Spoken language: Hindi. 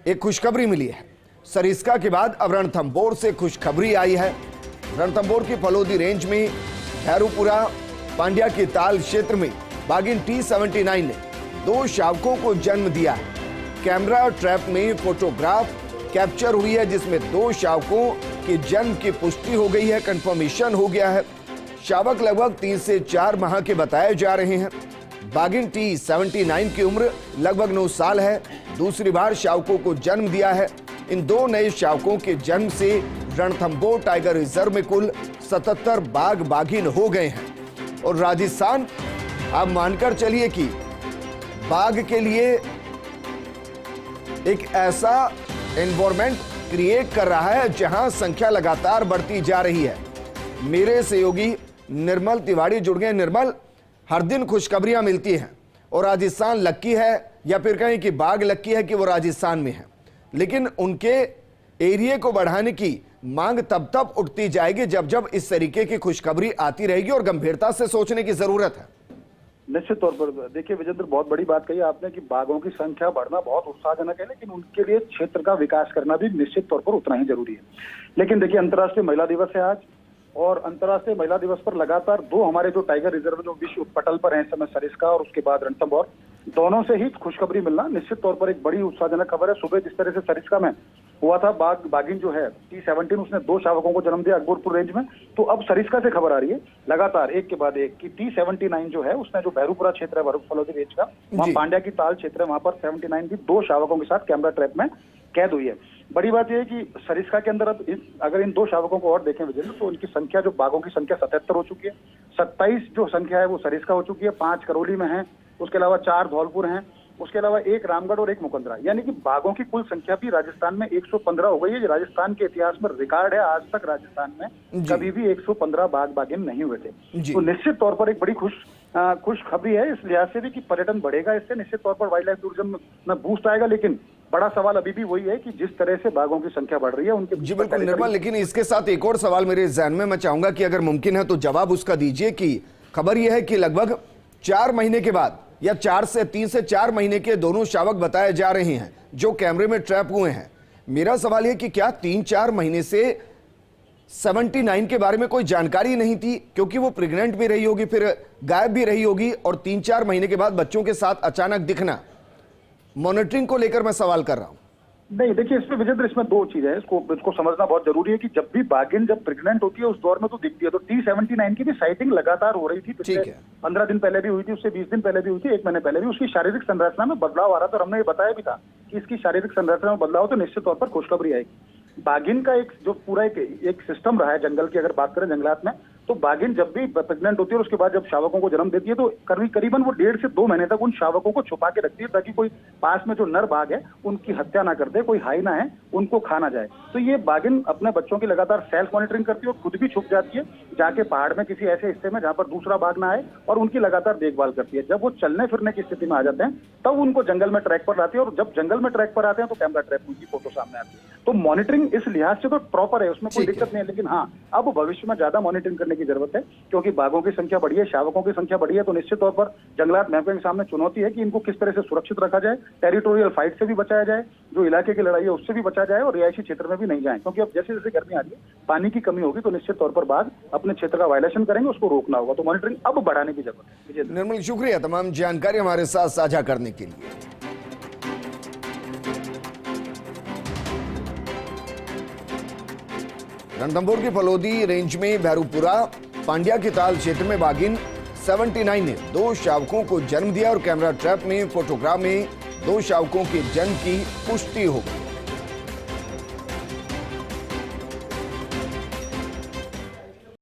एक खुशखबरी मिली है। सरिस्का के बाद अब रणथंभौर से खुशखबरी आई है। रणथंभौर की फलोदी रेंज में भैरूपुरा पांड्या की ताल क्षेत्र में बाघिन T79 ने 2 शावकों को जन्म दिया है। कैमरा ट्रैप में फोटोग्राफ कैप्चर हुई है जिसमें 2 शावकों के जन्म की पुष्टि हो गई है, कंफर्मेशन हो गया है। शावक लगभग 3 से 4 माह के बताए जा रहे हैं। बाघिन T79 की उम्र लगभग 9 साल है। दूसरी बार शावकों को जन्म दिया है। इन 2 नए शावकों के जन्म से रणथंभौर टाइगर रिजर्व में कुल 77 बाघ बाघिन हो गए हैं। और राजस्थान आप मानकर चलिए कि बाघ के लिए एक ऐसा एनवायरमेंट क्रिएट कर रहा है जहां संख्या लगातार बढ़ती जा रही है। मेरे सहयोगी निर्मल तिवारी जुड़ गए। निर्मल, हर दिन खुशखबरियां मिलती हैं और राजस्थान लक्की है या फिर कहें कि बाघ लक्की है कि वो राजस्थान में है, लेकिन उनके एरिया को बढ़ाने की मांग तब उठती जाएगी जब जब इस तरीके की खुशखबरी आती रहेगी और गंभीरता से सोचने की जरूरत है। निश्चित तौर पर देखिए विजेंद्र, बहुत बड़ी बात कही आपने कि बाघों की संख्या बढ़ना बहुत उत्साहजनक है, लेकिन उनके लिए क्षेत्र का विकास करना भी निश्चित तौर पर उतना ही जरूरी है। लेकिन देखिए, अंतर्राष्ट्रीय महिला दिवस है आज, और अंतर्राष्ट्रीय महिला दिवस पर लगातार 2 हमारे जो टाइगर रिजर्व जो विश्व पटल पर है इस समय, सरिस्का और उसके बाद रणथंभौर, दोनों से ही खुशखबरी मिलना निश्चित तौर पर एक बड़ी उत्साहजनक खबर है। सुबह जिस तरह से सरिस्का में हुआ था, बाघिन जो है T17 उसने 2 शावकों को जन्म दिया अकबरपुर रेंज में, तो अब सरिस्का से खबर आ रही है लगातार एक के बाद एक कि T79 जो है उसने जो भैरूपुरा क्षेत्र है फलोदी रेंज का, वहाँ पांड्या की ताल क्षेत्र है, वहां पर 79 भी 2 शावकों के साथ कैमरा ट्रैप में कैद हुई है। बड़ी बात यह है कि सरिस्का के अंदर अब अगर इन 2 शावकों को और देखें विजेंद्र, तो उनकी संख्या जो बाघों की संख्या 77 हो चुकी है। 27 जो संख्या है वो सरिस्का हो चुकी है, 5 करौली में है, उसके अलावा 4 धौलपुर हैं, उसके अलावा 1 रामगढ़ और 1 मुकंदरा, यानी कि बाघों की कुल संख्या भी राजस्थान में 115 हो गई है। राजस्थान के इतिहास में रिकॉर्ड है, आज तक राजस्थान में कभी भी 115 बाघ बाघिन नहीं हुए थे। तो निश्चित तौर पर एक बड़ी खुशखबरी है इस लिहाज से भी कि पर्यटन बढ़ेगा, इससे निश्चित तौर पर वाइल्ड लाइफ टूरिज्म में बूस्ट आएगा। लेकिन बड़ा सवाल अभी भी वही है कि जिस तरह से बाघों की संख्या बढ़ रही है उनके। जी बिल्कुल निर्मल, लेकिन इसके साथ एक और सवाल मेरे ज़हन में, मैं चाहूंगा कि अगर मुमकिन है तो जवाब उसका दीजिए कि खबर यह है कि लगभग 4 महीने के बाद या 3 से 4 महीने के दोनों शावक बताए जा रहे हैं जो कैमरे में ट्रैप हुए हैं। मेरा सवाल यह कि क्या 3-4 महीने से 79 के बारे में कोई जानकारी नहीं थी, क्योंकि वो प्रेग्नेंट भी रही होगी, फिर गायब भी रही होगी, और 3-4 महीने के बाद बच्चों के साथ अचानक दिखना, मॉनिटरिंग को लेकर मैं सवाल कर रहा हूं। नहीं देखिए, इसमें विजेंद्र इसमें 2 चीजें हैं, इसको समझना बहुत जरूरी है कि जब भी बाघिन जब प्रेग्नेंट होती है उस दौर में तो दिखती है। तो T79 की भी साइटिंग लगातार हो रही थी, पिछले 15 दिन पहले भी हुई थी, उससे 20 दिन पहले भी हुई थी, 1 महीने पहले भी। उसकी शारीरिक संरचना में बदलाव आ रहा था और हमने ये बताया भी था कि इसकी शारीरिक संरचना में बदलाव तो निश्चित तौर पर खुशखबरी आएगी। बाघिन का एक जो पूरा एक सिस्टम रहा है जंगल की, अगर बात करें जंगलात में, तो बाघिन जब भी प्रेग्नेंट होती है और उसके बाद जब शावकों को जन्म देती है तो करीबन वो 1.5 से 2 महीने तक उन शावकों को छुपा के रखती है ताकि कोई पास में जो नर बाघ है उनकी हत्या ना कर दे, कोई हाई ना है, उनको खा ना जाए। तो ये बाघिन अपने बच्चों की लगातार सेल्फ मॉनिटरिंग करती है और खुद भी छुप जाती है जाके पहाड़ में किसी ऐसे हिस्से में जहां पर दूसरा बाघ ना आए, और उनकी लगातार देखभाल करती है। जब वो चलने फिरने की स्थिति में आ जाते हैं तब उनको जंगल में ट्रैक पर लाती है, और जब जंगल में ट्रैक पर आते हैं तो कैमरा ट्रैप उनकी फोटो सामने आती है। तो मॉनिटरिंग इस लिहाज से तो प्रॉपर है, उसमें कोई दिक्कत नहीं है। लेकिन हाँ, अब भविष्य में ज्यादा मॉनिटरिंग करने की जरूरत है, क्योंकि बाघों की संख्या बढ़ी है, शावकों की संख्या बढ़ी है। तो निश्चित तौर पर जंगलात महकमे के सामने चुनौती है कि इनको किस तरह से सुरक्षित रखा जाए, टेरिटोरियल फाइट से भी बचाया जाए, जो इलाके की लड़ाई है उससे भी बचा जाए, और रिहायशी क्षेत्र में भी नहीं जाए, क्योंकि अब जैसे जैसे गर्मी आ रही है, पानी की कमी होगी, तो निश्चित तौर पर बाघ अपने क्षेत्र का वायलेशन करेंगे, उसको रोकना होगा। तो मॉनिटरिंग अब बढ़ाने की जरूरत है। निर्मल, शुक्रिया तमाम जानकारी हमारे साथ साझा करने के लिए। रणथंभौर की फलोदी रेंज में भैरूपुरा पांड्या की ताल क्षेत्र में बाघिन 79 ने 2 शावकों को जन्म दिया और कैमरा ट्रैप में फोटोग्राफ में 2 शावकों के जन्म की पुष्टि हो गई।